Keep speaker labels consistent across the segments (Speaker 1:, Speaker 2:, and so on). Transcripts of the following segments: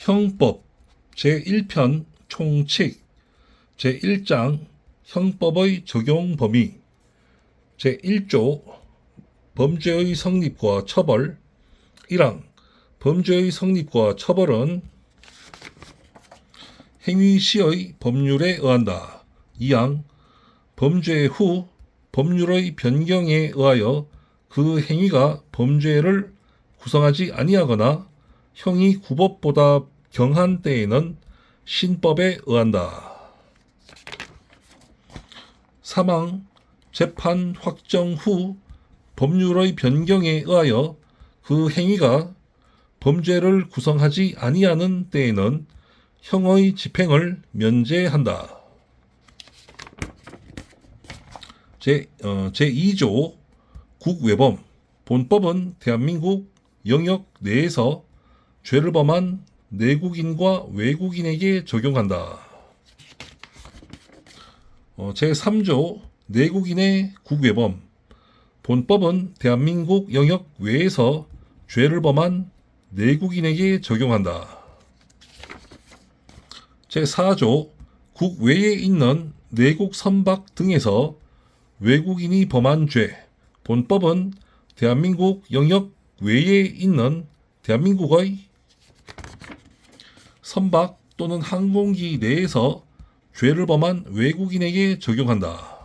Speaker 1: 형법 제1편 총칙 제1장 형법의 적용 범위 제1조 범죄의 성립과 처벌 1항 범죄의 성립과 처벌은 행위 시의 법률에 의한다. 2항 범죄 후 법률의 변경에 의하여 그 행위가 범죄를 구성하지 아니하거나 형이 구법보다 경한 때에는 신법에 의한다. 3항 재판 확정 후 법률의 변경에 의하여 그 행위가 범죄를 구성하지 아니하는 때에는 형의 집행을 면제한다. 제2조 국외범 본법은 대한민국 영역 내에서 죄를 범한 내국인과 외국인에게 적용한다. 제3조 내국인의 국외범 본법은 대한민국 영역 외에서 죄를 범한 내국인에게 적용한다. 제4조 국외에 있는 내국 선박 등에서 외국인이 범한 죄 본법은 대한민국 영역 외에 있는 대한민국의 선박 또는 항공기 내에서 죄를 범한 외국인에게 적용한다.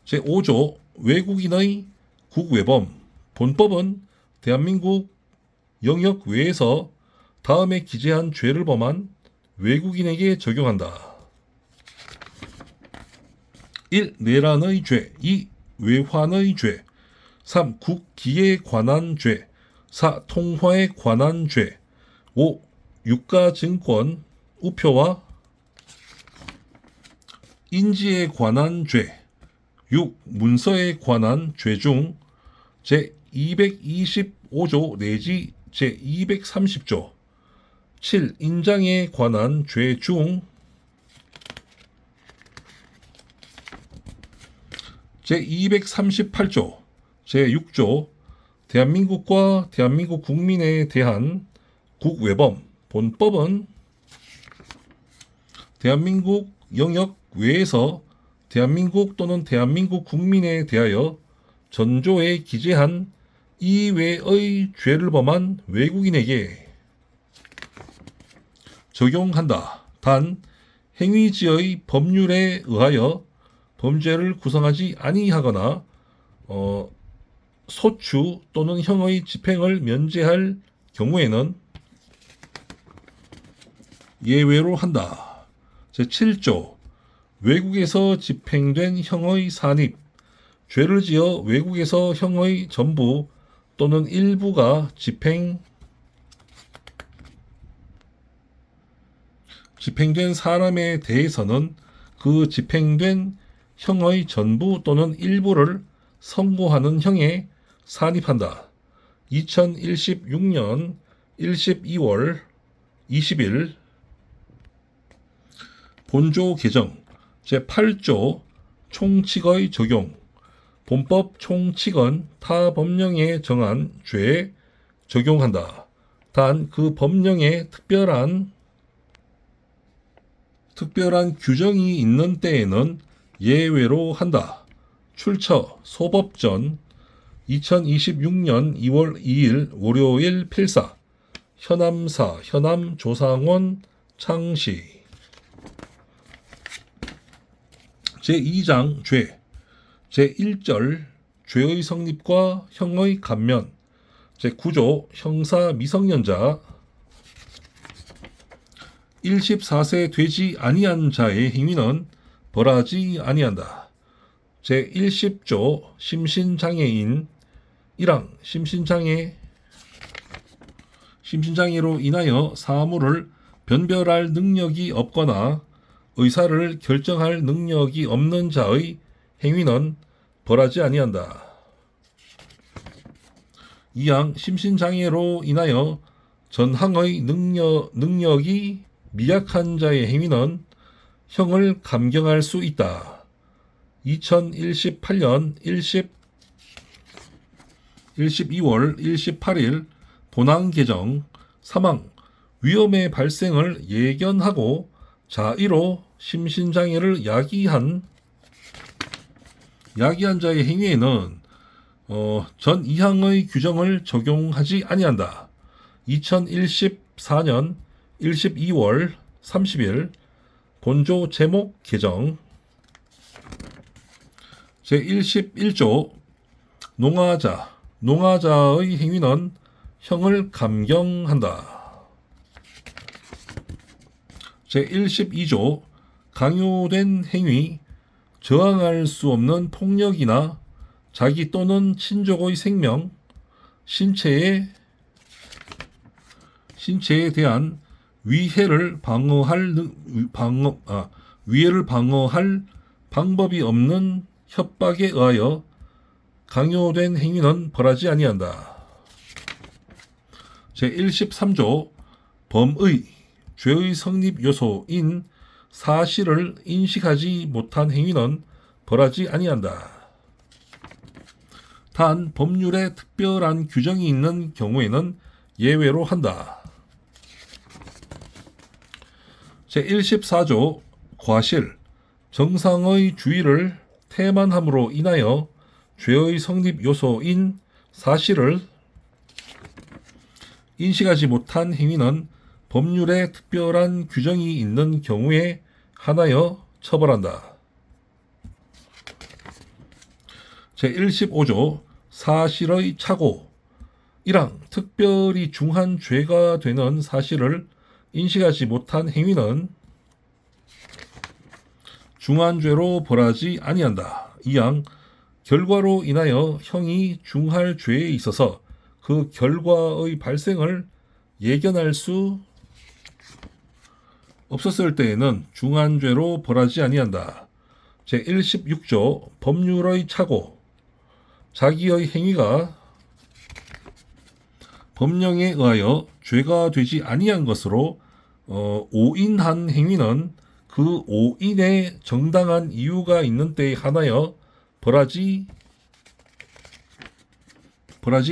Speaker 1: 제5조 외국인의 국외범 본법은 대한민국 영역 외에서 다음에 기재한 죄를 범한 외국인에게 적용한다. 1. 내란의 죄 2. 외환의 죄 3. 국기에 관한 죄 4. 통화에 관한 죄 5. 유가증권 우표와 인지에 관한 죄 6. 문서에 관한 죄 중 제225조 내지 제230조 7. 인장에 관한 죄 중 제238조 제6조 대한민국과 대한민국 국민에 대한 국외범 본법은 대한민국 영역 외에서 대한민국 또는 대한민국 국민에 대하여 전조에 기재한 이외의 죄를 범한 외국인에게 적용한다. 단 행위지의 법률에 의하여 범죄를 구성하지 아니하거나 소추 또는 형의 집행을 면제할 경우에는 예외로 한다. 제7조 외국에서 집행된 형의 산입 죄를 지어 외국에서 형의 전부 또는 일부가 집행된 사람에 대해서는 그 집행된 형의 전부 또는 일부를 선고하는 형에 산입한다. 2016년 12월 20일 본조 개정 제8조 총칙의 적용 본법 총칙은 타 법령에 정한 죄에 적용한다. 단 그 법령에 특별한 규정이 있는 때에는 예외로 한다. 출처 소법전 2026년 2월 2일 월요일 필사 현암사 현암조상원 창시 제2장 죄 제1절 죄의 성립과 형의 감면 제9조 형사 미성년자 14세 되지 아니한 자의 행위는 벌하지 아니한다. 제1십조 심신장애인 1항 심신장애로 인하여 사물을 변별할 능력이 없거나 의사를 결정할 능력이 없는 자의 행위는 벌하지 아니한다. 2항 심신장애로 인하여 전항의 능력이 미약한 자의 행위는 형을 감경할 수 있다. 2018년 12월 18일 본항 개정 3항 위험의 발생을 예견하고 자의로 심신장애를 야기한 자의 행위에는 전 2항의 규정을 적용하지 아니한다. 2014년 12월 30일 본조 제목 개정. 제111조 농아자의 행위는 형을 감경한다. 제112조 강요된 행위, 저항할 수 없는 폭력이나 자기 또는 친족의 생명, 신체에 대한 위해를 방어할 방법이 없는 협박에 의하여 강요된 행위는 벌하지 아니한다. 제113조 범의, 죄의 성립 요소인 사실을 인식하지 못한 행위는 벌하지 아니한다. 단 법률에 특별한 규정이 있는 경우에는 예외로 한다. 제114조 과실, 정상의 주의를 태만함으로 인하여 죄의 성립 요소인 사실을 인식하지 못한 행위는 법률에 특별한 규정이 있는 경우에 한하여 처벌한다. 제115조 사실의 착오 1항 특별히 중한 죄가 되는 사실을 인식하지 못한 행위는 중한 죄로 벌하지 아니한다. 2항 결과로 인하여 형이 중할 죄에 있어서 그 결과의 발생을 예견할 수 없었을 때에는 중한죄로 벌하지 아니한다. 제116조 법률의 착오, 자기의 행위가 법령에 의하여 죄가 되지 아니한 것으로 오인한 행위는 그 오인에 정당한 이유가 있는 때에 한하여 벌하지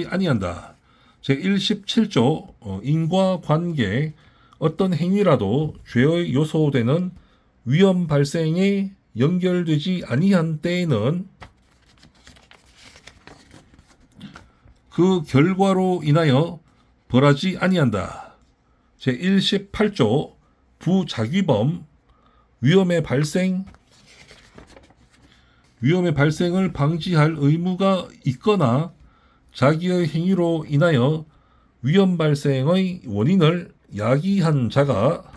Speaker 1: 아니한다. 제117조 인과관계 어떤 행위라도 죄의 요소되는 위험 발생에 연결되지 아니한 때에는 그 결과로 인하여 벌하지 아니한다. 제118조 부작위범 위험의 발생을 방지할 의무가 있거나 자기의 행위로 인하여 위험 발생의 원인을 야기한 자가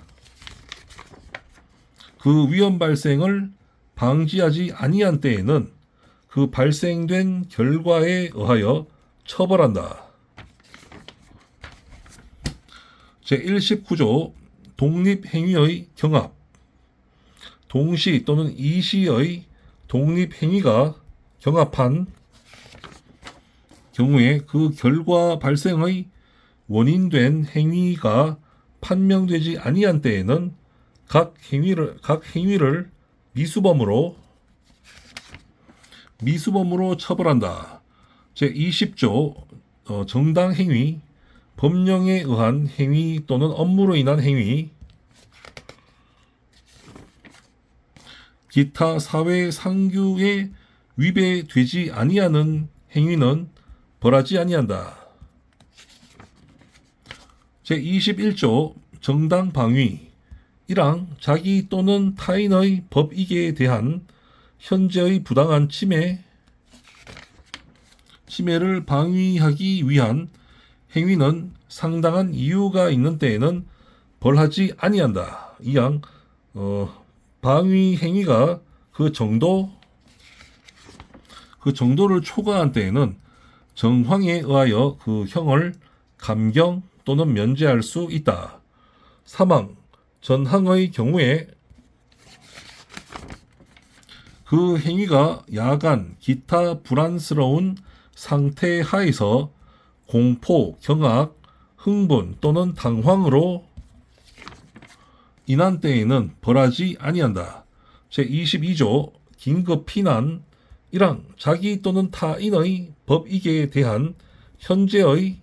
Speaker 1: 그 위험 발생을 방지하지 아니한 때에는 그 발생된 결과에 의하여 처벌한다. 제119조 독립행위의 경합 동시 또는 이시의 독립행위가 경합한 경우에 그 결과 발생의 원인된 행위가 판명되지 아니한 때에는 각 행위를 미수범으로 처벌한다. 제20조 정당행위 법령에 의한 행위 또는 업무로 인한 행위 기타 사회 상규에 위배되지 아니하는 행위는 벌하지 아니한다. 제21조 정당방위 1항 자기 또는 타인의 법익에 대한 현재의 부당한 침해를 방위하기 위한 행위는 상당한 이유가 있는 때에는 벌하지 아니한다. 2항 방위 행위가 그 정도를 초과한 때에는 정황에 의하여 그 형을 감경 또는 면제할 수 있다. 3항 전항의 경우에 그 행위가 야간 기타 불안스러운 상태 하에서 공포, 경악, 흥분 또는 당황으로 인한 때에는 벌하지 아니한다. 제22조 긴급 피난 1항 자기 또는 타인의 법익에 대한 현재의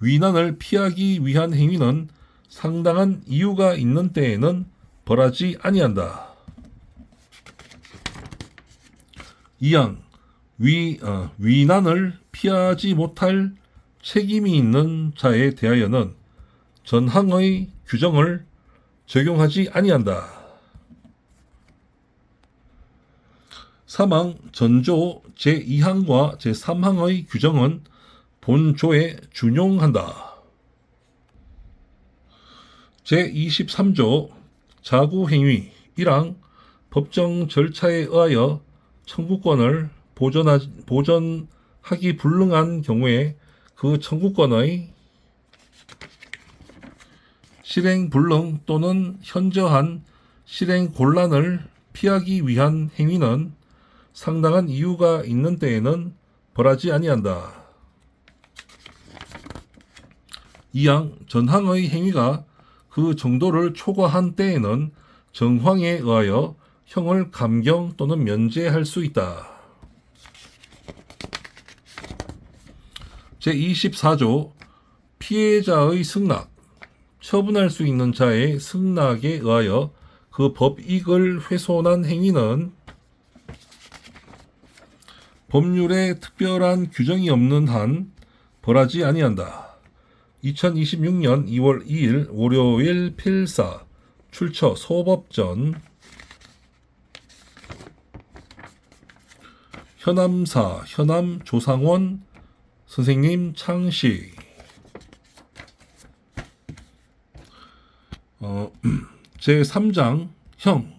Speaker 1: 위난을 피하기 위한 행위는 상당한 이유가 있는 때에는 벌하지 아니한다. 2항 위난을 피하지 못할 책임이 있는 자에 대하여는 전항의 규정을 적용하지 아니한다. 3항 전조 제2항과 제3항의 규정은 본조에 준용한다. 제23조 자구행위 1항 법정 절차에 의하여 청구권을 보전하기 불능한 경우에 그 청구권의 실행 불능 또는 현저한 실행 곤란을 피하기 위한 행위는 상당한 이유가 있는 때에는 벌하지 아니한다. 2항 전항의 행위가 그 정도를 초과한 때에는 정황에 의하여 형을 감경 또는 면제할 수 있다. 제24조 피해자의 승낙 처분할 수 있는 자의 승낙에 의하여 그 법익을 훼손한 행위는 법률에 특별한 규정이 없는 한 벌하지 아니한다. 2026년 2월 2일 월요일 필사 출처 소법전 현암사 현암 조상원 선생님 창시 제3장 형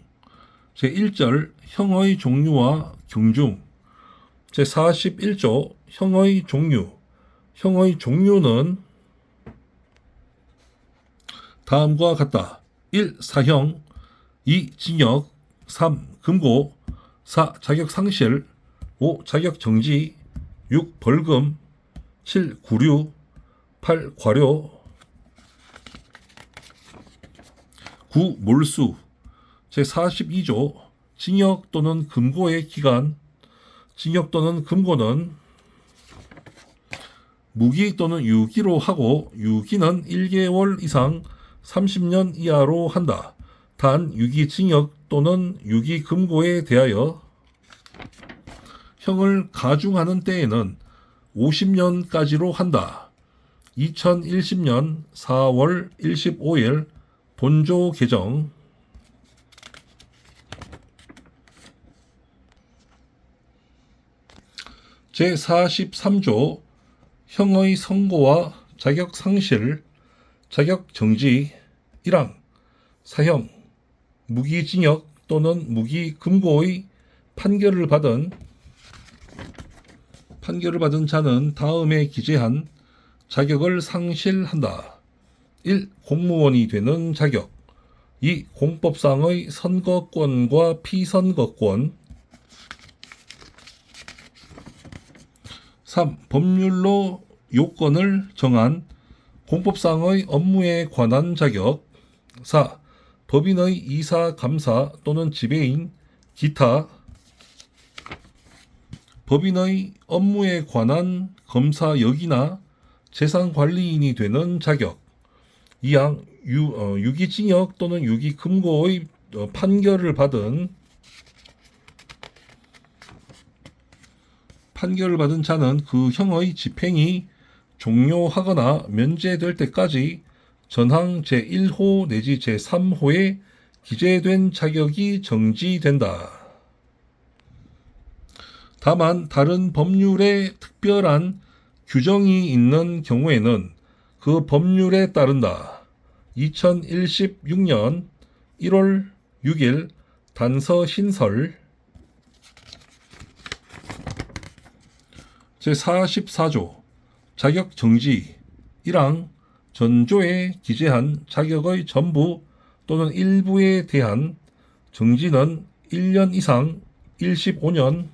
Speaker 1: 제1절 형의 종류와 경중 제41조 형의 종류 형의 종류는 다음과 같다. 1. 사형 2. 징역 3. 금고 4. 자격 상실 5. 자격 정지 6. 벌금 7. 구류 8. 과료 9. 몰수 제42조 징역 또는 금고의 기간 징역 또는 금고는 무기 또는 유기로 하고 유기는 1개월 이상 30년 이하로 한다. 단 유기징역 또는 유기금고에 대하여 형을 가중하는 때에는 50년까지로 한다. 2010년 4월 25일 본조 개정 제43조 형의 선고와 자격 상실 자격 정지 1항 사형 무기징역 또는 무기금고의 판결을 받은 자는 다음에 기재한 자격을 상실한다. 1. 공무원이 되는 자격 2. 공법상의 선거권과 피선거권 3. 법률로 요건을 정한 공법상의 업무에 관한 자격 4. 법인의 이사, 감사 또는 지배인, 기타 법인의 업무에 관한 검사 역이나 재산관리인이 되는 자격 2항 유기징역 또는 유기금고의 판결을 받은 자는 그 형의 집행이 종료하거나 면제될 때까지 전항 제1호 내지 제3호에 기재된 자격이 정지된다. 다만 다른 법률에 특별한 규정이 있는 경우에는 그 법률에 따른다. 2016년 1월 6일 단서 신설 제44조 자격 정지 1항 전조에 기재한 자격의 전부 또는 일부에 대한 정지는 1년 이상 15년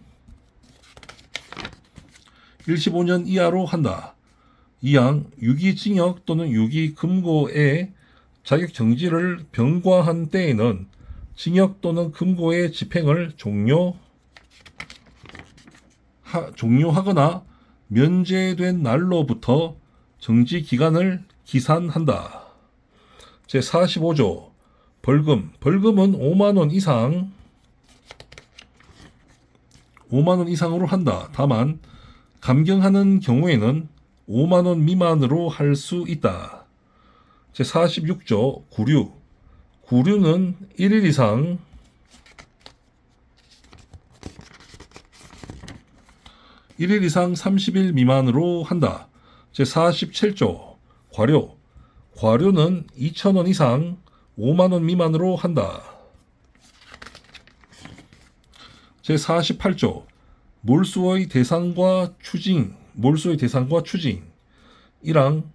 Speaker 1: 이하로 한다. 2항 유기징역 또는 유기금고의 자격 정지를 병과한 때에는 징역 또는 금고의 집행을 종료하거나 면제된 날로부터 정지 기간을 기산한다. 제45조 벌금. 벌금은 5만 원 이상으로 한다. 다만 감경하는 경우에는 5만 원 미만으로 할 수 있다. 제46조 구류. 구류는 1일 이상 30일 미만으로 한다. 제47조 과료. 과료는 2,000원 이상 5만 원 미만으로 한다. 제48조 몰수의 대상과 추징. 1랑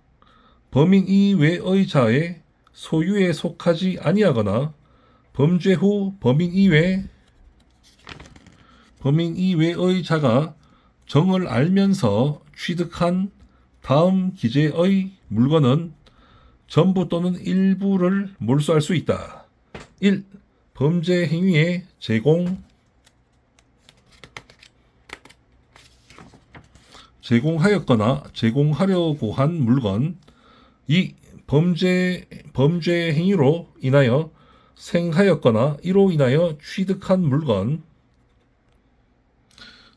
Speaker 1: 범인 이외의 자의 소유에 속하지 아니하거나 범죄 후 범인 이외의 자가 정을 알면서 취득한 다음 기재의 물건은 전부 또는 일부를 몰수할 수 있다. 1. 범죄 행위에 제공하였거나 제공하려고 한 물건. 2. 범죄 행위로 인하여 생하였거나 이로 인하여 취득한 물건.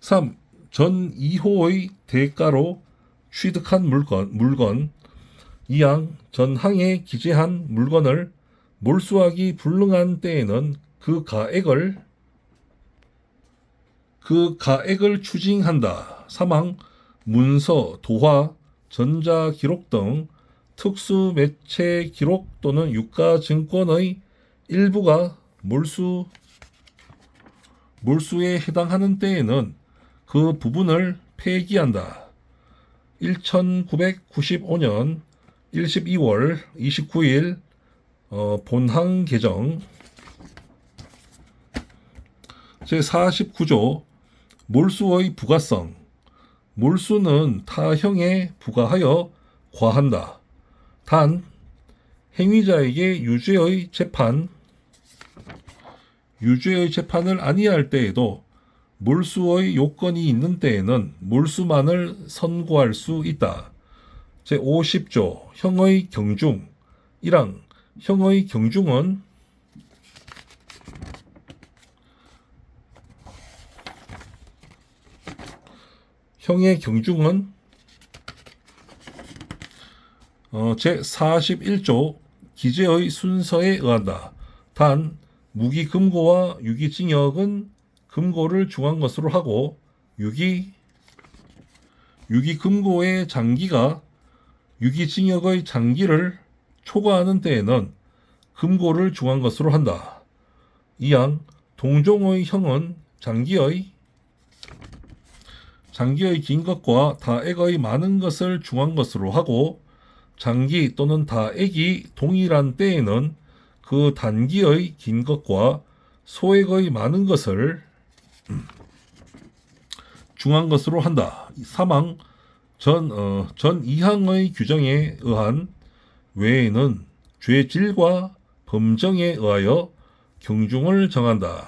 Speaker 1: 3. 전 2호의 대가로 취득한 물건. 이항 전항에 기재한 물건을 몰수하기 불능한 때에는 그 가액을 추징한다. 사망 문서, 도화, 전자기록 등 특수 매체 기록 또는 유가증권의 일부가 몰수에 해당하는 때에는 그 부분을 폐기한다. 1995년 12월 29일 본항 개정. 제49조 몰수의 부가성. 몰수는 타형에 부과하여 과한다. 단 행위자에게 유죄의 재판을 아니할 때에도 몰수의 요건이 있는 때에는 몰수만을 선고할 수 있다. 제50조 형의 경중. 1항 형의 경중은 제41조 기재의 순서에 의한다. 단 무기금고와 유기징역은 금고를 중한 것으로 하고 유기금고의 장기가 유기징역의 장기를 초과하는 때에는 금고를 중한 것으로 한다. 이항 동종의 형은 장기의 긴 것과 다액의 많은 것을 중한 것으로 하고 장기 또는 다액이 동일한 때에는 그 단기의 긴 것과 소액의 많은 것을 중한 것으로 한다. 사망 전 2항의 규정에 의한 외에는 죄질과 범정에 의하여 경중을 정한다.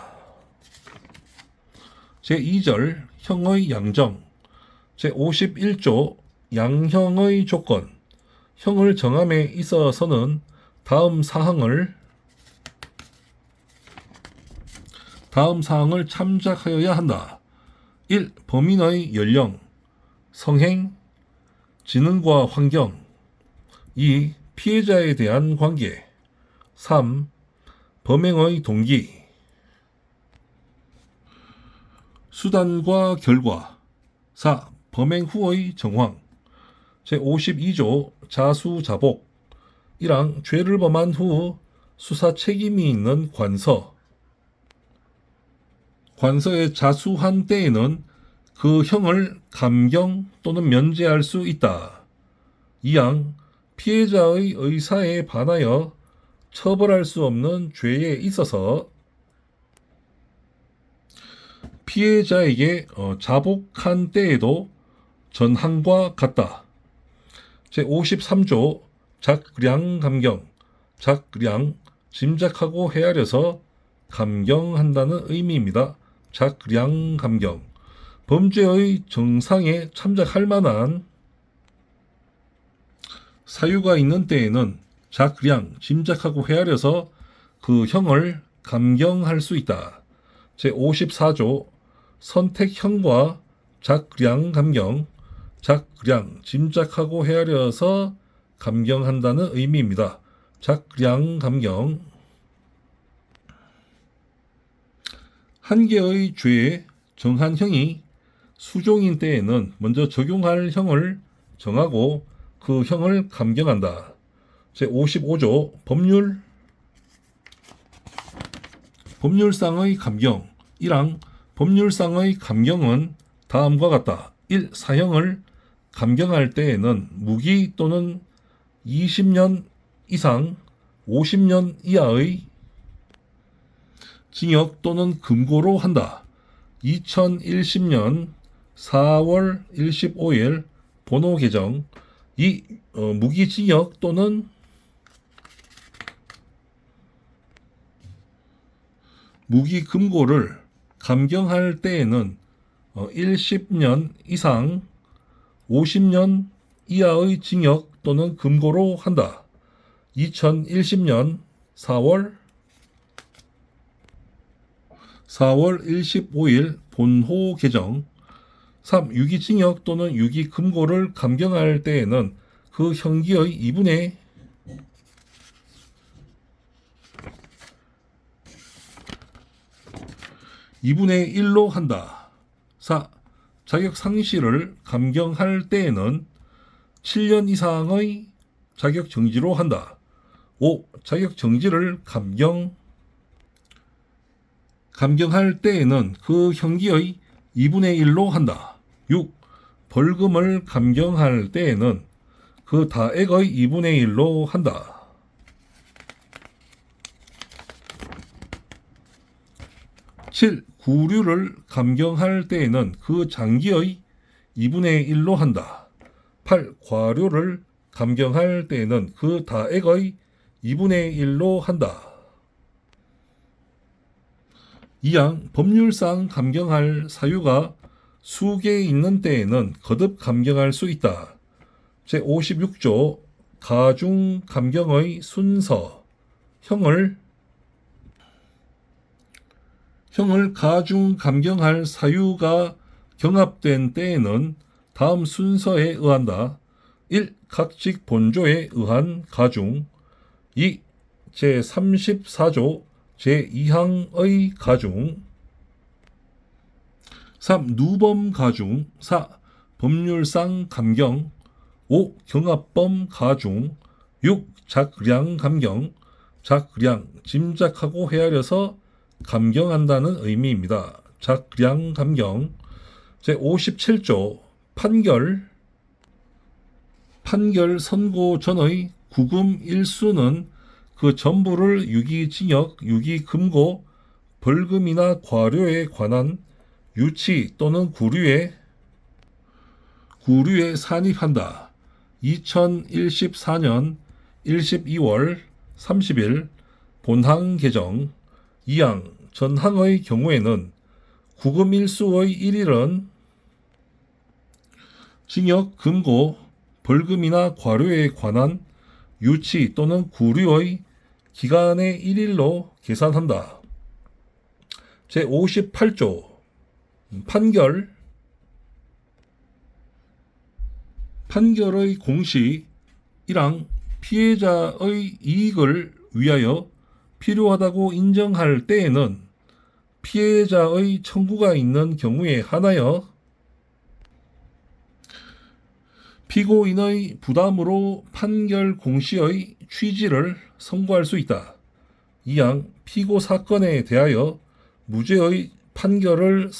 Speaker 1: 제2절 형의 양정. 제51조 양형의 조건. 형을 정함에 있어서는 다음 사항을 참작하여야 한다. 1. 범인의 연령, 성행, 지능과 환경. 2. 피해자에 대한 관계. 3. 범행의 동기, 수단과 결과. 4. 범행 후의 정황. 제52조 자수자복. 1항 죄를 범한 후 수사 책임이 있는 관서에 자수한 때에는 그 형을 감경 또는 면제할 수 있다. 2항 피해자의 의사에 반하여 처벌할 수 없는 죄에 있어서 피해자에게 자복한 때에도 전항과 같다. 제53조 작량 짐작하고 헤아려서 감경한다는 의미입니다. 작량 범죄의 정상에 참작할 만한 사유가 있는 때에는 작량, 짐작하고 헤아려서 그 형을 감경할 수 있다. 제54조 선택형과 작량 감경, 작량, 짐작하고 헤아려서 감경한다는 의미입니다. 작량 감경. 한 개의 죄에 정한 형이 수종인 때에는 먼저 적용할 형을 정하고 그 형을 감경한다. 제55조 법률. 법률상의 감경. 1항 법률상의 감경은 다음과 같다. 1. 사형을 감경할 때에는 무기 또는 20년 이상 50년 이하의 징역 또는 금고로 한다. 2010년 4월 15일 번호 개정. 이 무기징역 또는 무기금고를 감경할 때에는 10년 이상 50년 이하의 징역 또는 금고로 한다. 2010년 4월 15일 본호 개정. 3. 유기징역 또는 유기금고를 감경할 때에는 그 형기의 2분의 1로 한다. 4. 자격 상실을 감경할 때에는 7년 이상의 자격 정지로 한다. 5. 자격 정지를 감경할 때에는 그 형기의 2분의 1로 한다. 6. 벌금을 감경할 때에는 그 다액의 2분의 1로 한다. 7. 구류를 감경할 때에는 그 장기의 2분의 1로 한다. 8. 과료를 감경할 때에는 그 다액의 2분의 1로 한다. 2항 법률상 감경할 사유가 수개 있는 때에는 거듭 감경할 수 있다. 제56조 가중 감경의 순서. 형을 가중 감경할 사유가 경합된 때에는 다음 순서에 의한다. 1. 각직 본조에 의한 가중. 2. 제34조 제2항의 가중. 3. 누범 가중. 4. 법률상 감경. 5. 경합범 가중. 6. 작량 감경. 작량, 짐작하고 헤아려서 감경한다는 의미입니다. 작량 감경. 제57조 판결 선고 전의 구금 일수는 그 전부를 유기징역, 유기금고, 벌금이나 과료에 관한 유치 또는 구류에 산입한다. 2014년 12월 30일 본항 개정. 2항 전항의 경우에는 구금 일수의 1일은 징역, 금고, 벌금이나 과료에 관한 유치 또는 구류의 기간의 1일로 계산한다. 제58조 판결의 공시. 1항 피해자의 이익을 위하여 필요하다고 인정할 때에는 피해자의 청구가 있는 경우에 한하여 피고인의 부담으로 판결 공시의 취지를 선고할 수 있다. 2항 피고 사건에 대하여 무죄의 판결을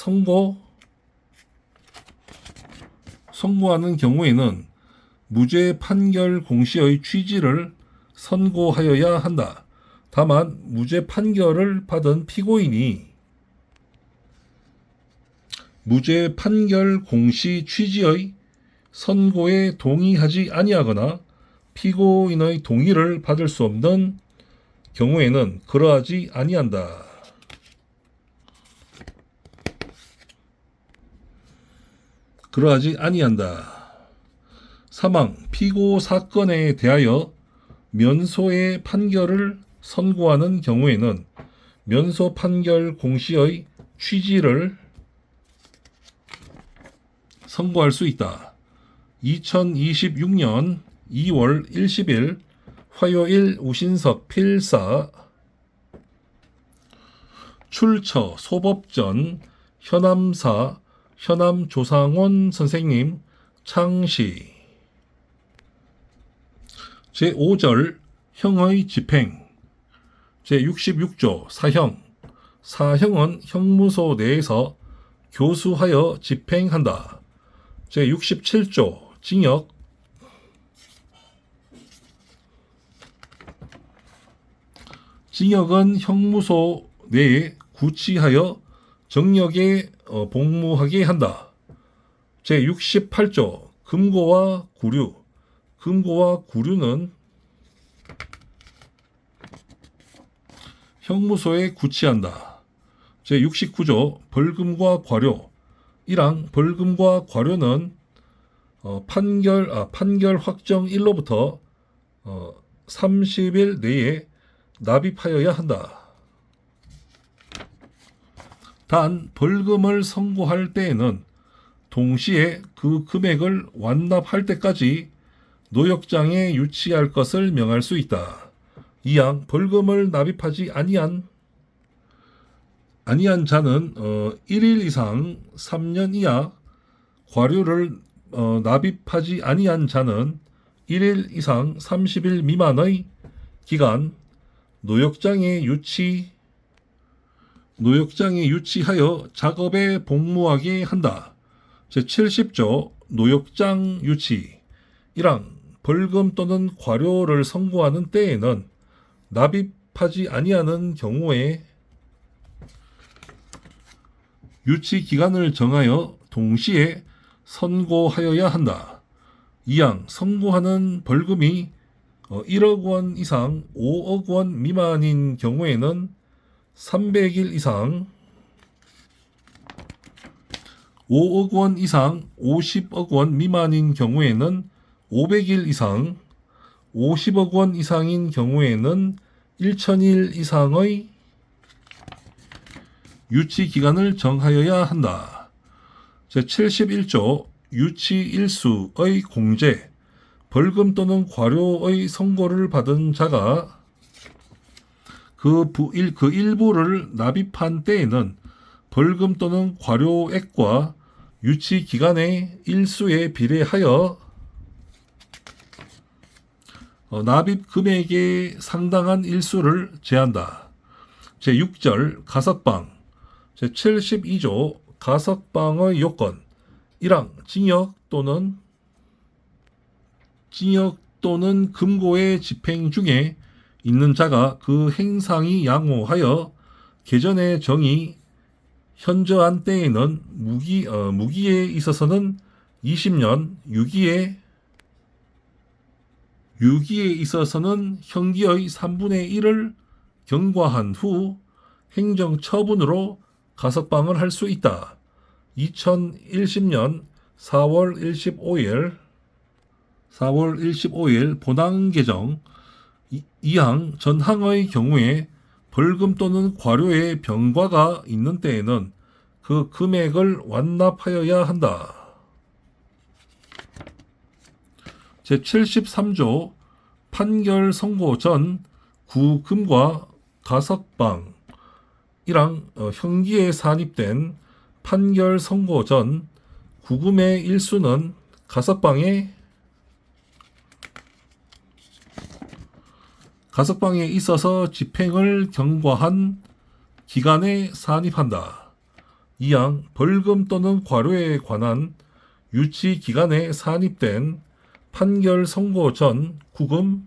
Speaker 1: 선고하는 경우에는 무죄 판결 공시의 취지를 선고하여야 한다. 다만 무죄 판결을 받은 피고인이 무죄 판결 공시 취지의 선고에 동의하지 아니하거나 피고인의 동의를 받을 수 없는 경우에는 그러하지 아니한다. 사망, 피고 사건에 대하여 면소의 판결을 선고하는 경우에는 면소 판결 공시의 취지를 선고할 수 있다. 2026년 2월 10일 화요일 우신석 필사 출처 소법전 현암사 현암조상원 선생님 창시 제5절 형의 집행 제66조 사형 사형은 형무소 내에서 교수하여 집행한다. 제67조 징역 징역은 형무소 내에 구치하여 정력에 복무하게 한다. 제68조 금고와 구류 금고와 구류는 형무소에 구치한다. 제69조 벌금과 과료 1항 벌금과 과료는 판결 확정일로부터 30일 내에 납입하여야 한다. 단 벌금을 선고할 때에는 동시에 그 금액을 완납할 때까지 노역장에 유치할 것을 명할 수 있다. 2항 벌금을 납입하지 아니한 자는 1일 이상 3년 이하, 과료를 납입하지 아니한 자는 1일 이상 30일 미만의 기간 노역장에 유치하여 작업에 복무하게 한다. 제70조 노역장 유치 1항 벌금 또는 과료를 선고하는 때에는 납입하지 아니하는 경우에 유치 기간을 정하여 동시에 선고하여야 한다. 2항 선고하는 벌금이 1억 원 이상 5억 원 미만인 경우에는 300일 이상 5억 원 이상 50억 원 미만인 경우에는 500일 이상 50억 원 이상인 경우에는 1000일 이상의 유치 기간을 정하여야 한다. 제71조 유치일수의 공제 벌금 또는 과료의 선고를 받은 자가 그 일부를 납입한 때에는 벌금 또는 과료액과 유치 기간의 일수에 비례하여 납입 금액에 상당한 일수를 제한다. 제6절 가석방 제72조 가석방의 요건 1항 징역 또는 금고의 집행 중에 있는 자가 그 행상이 양호하여 개전의 정이 현저한 때에는 무기에 있어서는 20년, 유기에 있어서는 형기의 3분의 1을 경과한 후 행정처분으로 가석방을 할 수 있다. 2010년 4월 15일 본항 개정 2항 전항의 경우에 벌금 또는 과료의 병과가 있는 때에는 그 금액을 완납하여야 한다. 제73조 판결 선고 전 구금과 가석방 1항 형기에 산입된 판결 선고 전 구금의 일수는 가석방에 있어서 집행을 경과한 기간에 산입한다. 2항 벌금 또는 과료에 관한 유치 기간에 산입된 판결 선고 전 구금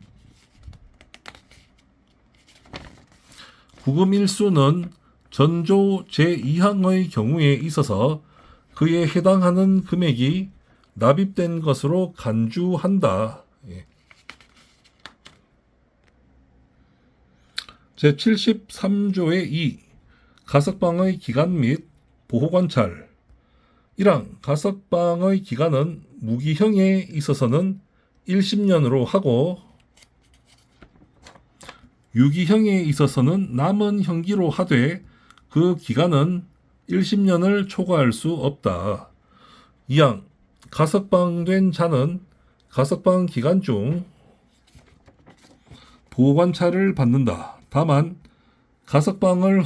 Speaker 1: 일수는 전조 제2항의 경우에 있어서 그에 해당하는 금액이 납입된 것으로 간주한다. 제73조의 2 가석방의 기간 및 보호관찰 1항 가석방의 기간은 무기형에 있어서는 1심년으로 하고 유기형에 있어서는 남은 형기로 하되 그 기간은 1심년을 초과할 수 없다. 이항 가석방된 자는 가석방 기간 중 보호관찰을 받는다. 다만 가석방을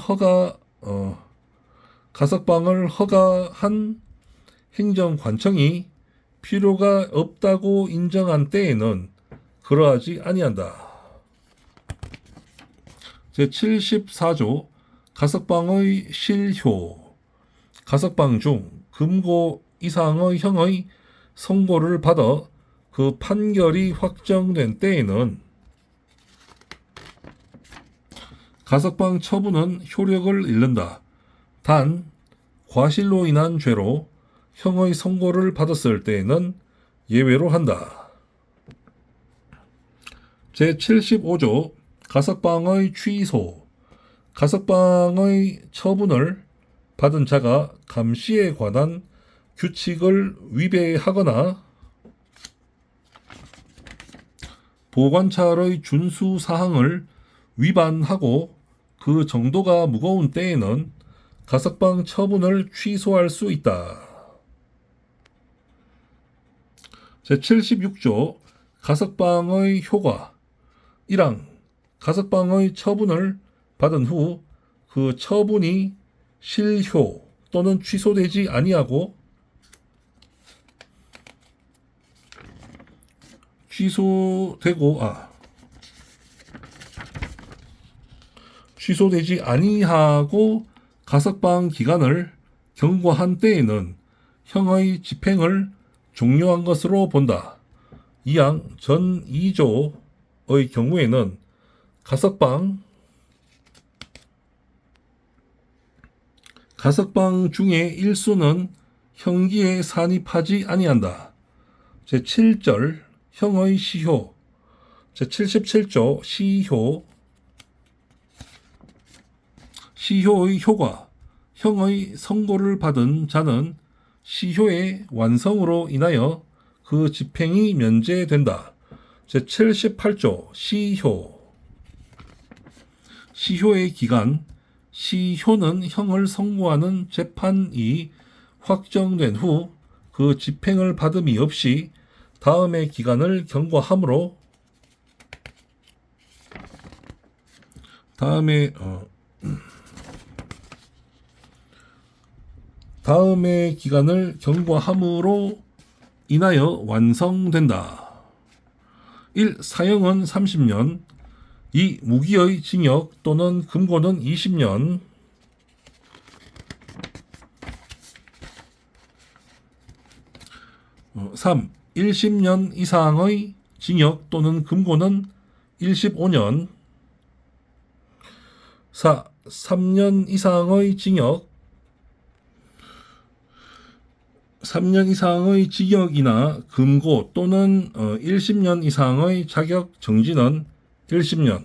Speaker 1: 허가한 행정관청이 필요가 없다고 인정한 때에는 그러하지 아니한다. 제74조 가석방의 실효 가석방 중 금고 이상의 형의 선고를 받아 그 판결이 확정된 때에는 가석방 처분은 효력을 잃는다. 단 과실로 인한 죄로 형의 선고를 받았을 때에는 예외로 한다. 제75조 가석방의 취소 가석방의 처분을 받은 자가 감시에 관한 규칙을 위배하거나 보관찰의 준수 사항을 위반하고 그 정도가 무거운 때에는 가석방 처분을 취소할 수 있다. 제76조 가석방의 효과 1항 가석방의 처분을 받은 후 그 처분이 실효 또는 취소되지 아니하고 취소되지 아니하고 가석방 기간을 경과한 때에는 형의 집행을 종료한 것으로 본다. 이항 전 2조의 경우에는 가석방 중에 일수는 형기에 산입하지 아니한다. 제7절 형의 시효 제77조 시효의 효과 형의 선고를 받은 자는 시효의 완성으로 인하여 그 집행이 면제된다. 제78조 시효의 기간 시효는 형을 선고하는 재판이 확정된 후 그 집행을 받음이 없이 다음의 기간을 경과하므로 다음의 기간을 경과함으로 인하여 완성된다. 1. 사형은 30년 2. 무기의 징역 또는 금고는 20년 3. 1심년 이상의 징역 또는 금고는 15년 4. 3년 이상의 징역이나 금고 또는 1심년 이상의 자격 정지는 1심년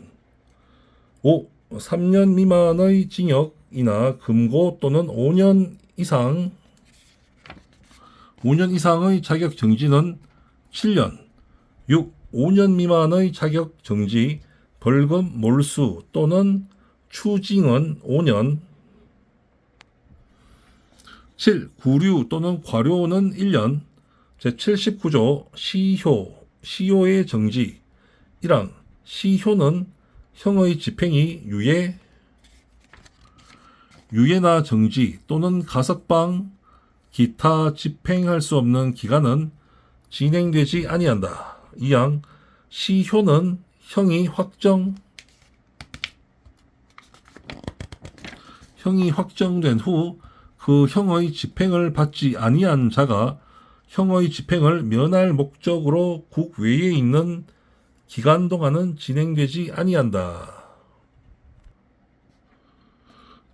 Speaker 1: 5. 3년 미만의 징역이나 금고 또는 5년 이상의 자격 정지는 7년 6. 5년 미만의 자격 정지, 벌금, 몰수 또는 추징은 5년 7. 구류 또는 과료는 1년 제79조 시효의 정지 1항 시효는 형의 집행이 유예나 정지 또는 가석방 기타 집행할 수 없는 기간은 진행되지 아니한다. 2항 시효는 형이 확정된 후 그 형의 집행을 받지 아니한 자가 형의 집행을 면할 목적으로 국외에 있는 기간 동안은 진행되지 아니한다.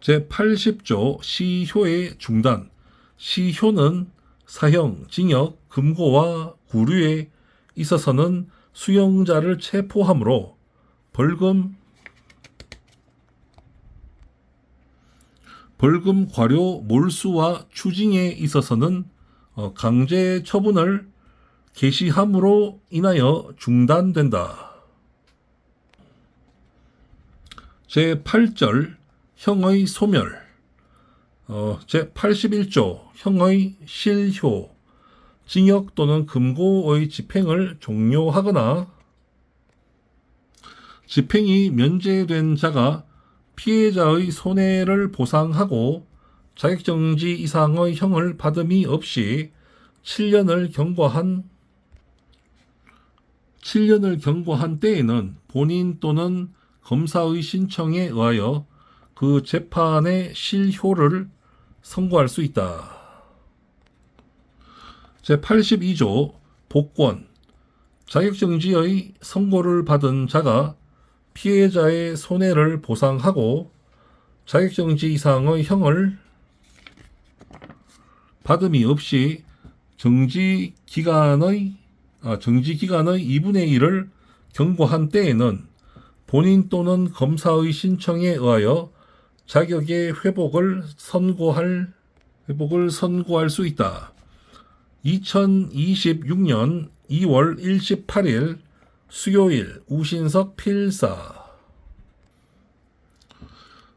Speaker 1: 제80조 시효의 중단 시효는 사형, 징역, 금고와 구류에 있어서는 수용자를 체포하므로 벌금, 과료, 몰수와 추징에 있어서는 강제 처분을 개시함으로 인하여 중단된다. 제8절 형의 소멸. 제81조 형의 실효. 징역 또는 금고의 집행을 종료하거나 집행이 면제된 자가 피해자의 손해를 보상하고 자격정지 이상의 형을 받음이 없이 7년을 경고한 때에는 본인 또는 검사의 신청에 의하여 그 재판의 실효를 선고할 수 있다. 제82조 복권. 자격정지의 선고를 받은 자가 피해자의 손해를 보상하고 자격정지 이상의 형을 받음이 없이 정지기간의 2분의 1을 경고한 때에는 본인 또는 검사의 신청에 의하여 자격의 회복을 선고할 수 있다. 2026년 2월 18일 수요일 우신석 필사.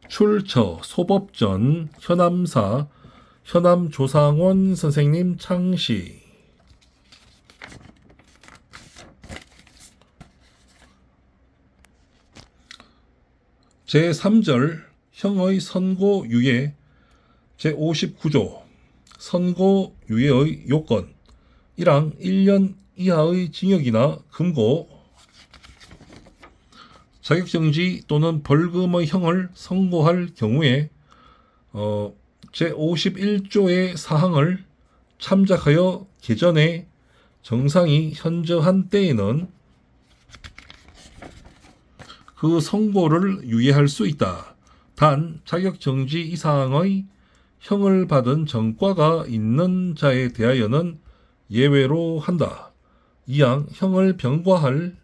Speaker 1: 출처 소법전 현암사 현암조상원 선생님 창시. 제3절 형의 선고유예. 제59조 선고유예의 요건. 1항 1년 이하의 징역이나 금고, 자격정지 또는 벌금의 형을 선고할 경우에 제51조의 사항을 참작하여 개전에 정상이 현저한 때에는 그 선고를 유예할 수 있다. 단 자격정지 이상의 형을 받은 전과가 있는 자에 대하여는 예외로 한다. 이항 형을 병과할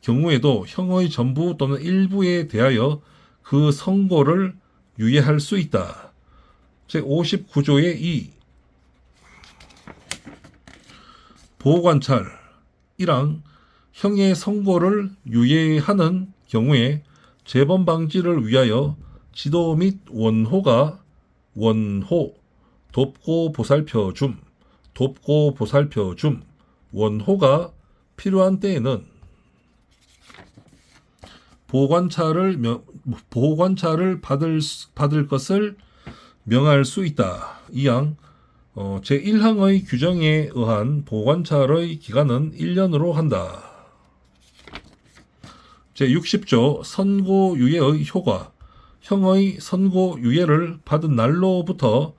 Speaker 1: 경우에도 형의 전부 또는 일부에 대하여 그 선고를 유예할 수 있다. 제59조의 2 보호관찰. 1항 형의 선고를 유예하는 경우에 재범 방지를 위하여 지도 및 원호 돕고 보살펴 줌 원호가 필요한 때에는 보호관찰을 받을 것을 명할 수 있다. 이항 제1항의 규정에 의한 보호관찰의 기간은 1년으로 한다. 제60조 선고유예의 효과. 형의 선고유예를 받은 날로부터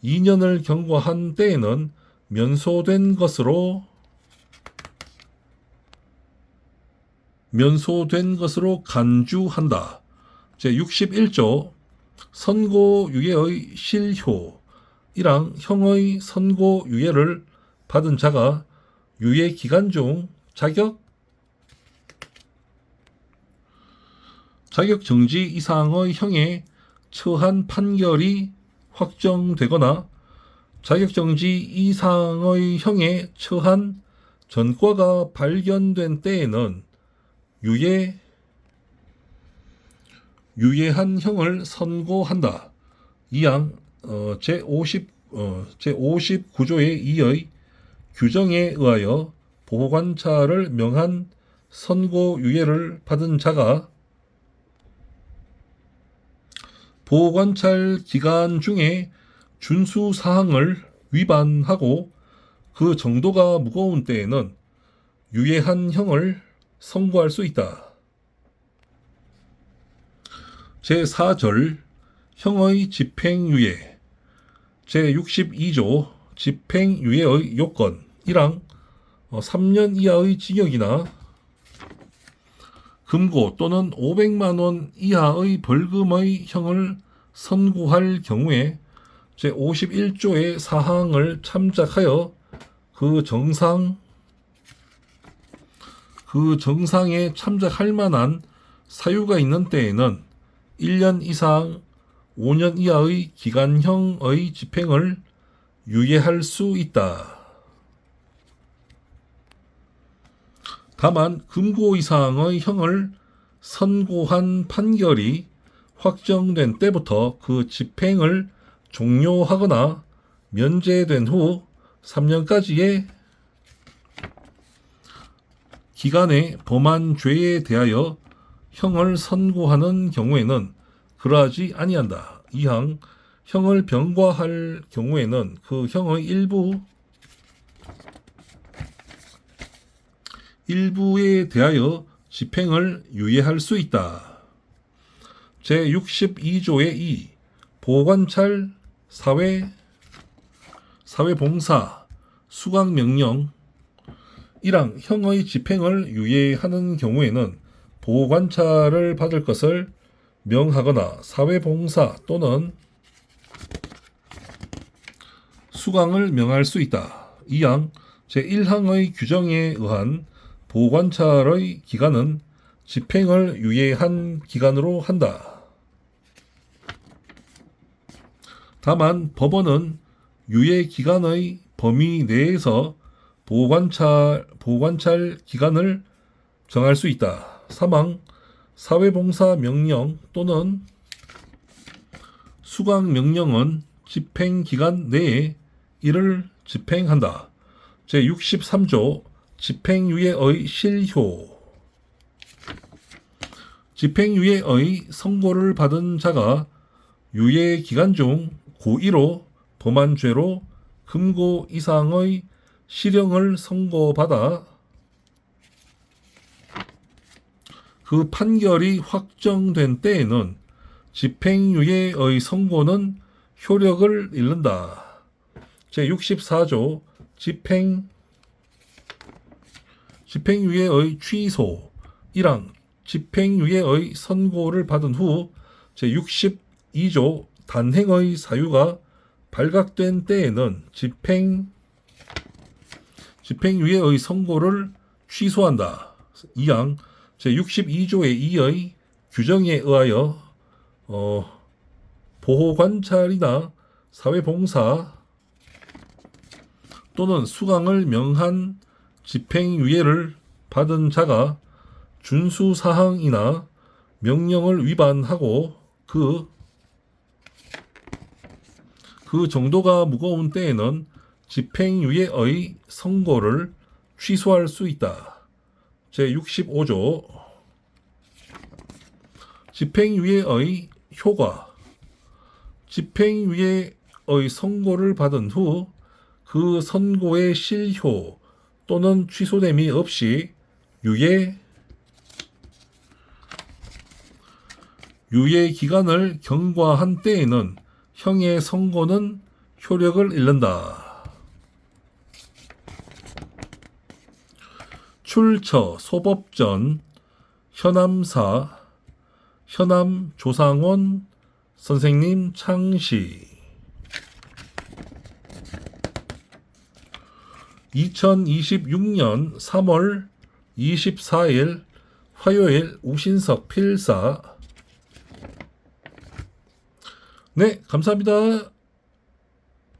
Speaker 1: 2년을 경과한 때에는 면소된 것으로 간주한다. 제61조 선고유예의 실효. 1항 형의 선고유예를 받은 자가 유예 기간 중 자격정지 이상의 형에 처한 판결이 확정되거나 자격정지 이상의 형에 처한 전과가 발견된 때에는 유예한 형을 선고한다. 이항 제59조의 2의 규정에 의하여 보호관찰을 명한 선고유예를 받은 자가 보호관찰 기간 중에 준수사항을 위반하고 그 정도가 무거운 때에는 유예한 형을 선고할 수 있다. 제4절 형의 집행유예. 제62조 집행유예의 요건. 1항 3년 이하의 징역이나 금고 또는 500만 원 이하의 벌금의 형을 선고할 경우에 제51조의 사항을 참작하여 그 정상에 참작할 만한 사유가 있는 때에는 1년 이상 5년 이하의 기간형의 집행을 유예할 수 있다. 다만 금고 이상의 형을 선고한 판결이 확정된 때부터 그 집행을 종료하거나 면제된 후 3년까지의 기간에 범한 죄에 대하여 형을 선고하는 경우에는 그러하지 아니한다. 이항 형을 병과할 경우에는 그 형의 일부에 대하여 집행을 유예할 수 있다. 제62조의 2 보호관찰, 사회봉사, 수강명령 1항 형의 집행을 유예하는 경우에는 보호관찰을 받을 것을 명하거나 사회봉사 또는 수강을 명할 수 있다. 2항 제1항의 규정에 의한 보호관찰의 기간은 집행을 유예한 기간으로 한다. 다만 법원은 유예 기간의 범위 내에서 보호관찰 기간을 정할 수 있다. 3항 사회봉사 명령 또는 수강 명령은 집행 기간 내에 이를 집행한다. 제63조 집행유예의 실효 집행유예의 선고를 받은 자가 유예 기간 중 고1로 범한 죄로 금고 이상의 실형을 선고받아 그 판결이 확정된 때에는 집행유예의 선고는 효력을 잃는다. 제64조 집행유예의 취소 1항 집행유예의 선고를 받은 후 제62조 단행의 사유가 발각된 때에는 집행유예의 선고를 취소한다. 2항 제62조의 2의 규정에 의하여 보호관찰이나 사회봉사 또는 수강을 명한 집행유예를 받은 자가 준수사항이나 명령을 위반하고 그 정도가 무거운 때에는 집행유예의 선고를 취소할 수 있다. 제65조 집행유예의 효과 집행유예의 선고를 받은 후 그 선고의 실효 또는 취소됨이 없이 유예 기간을 경과한 때에는 형의 선고는 효력을 잃는다. 출처 소법전 현암사 현암 조상원 선생님 창시 2026년 3월 24일 화요일 우신석 필사. 네, 감사합니다.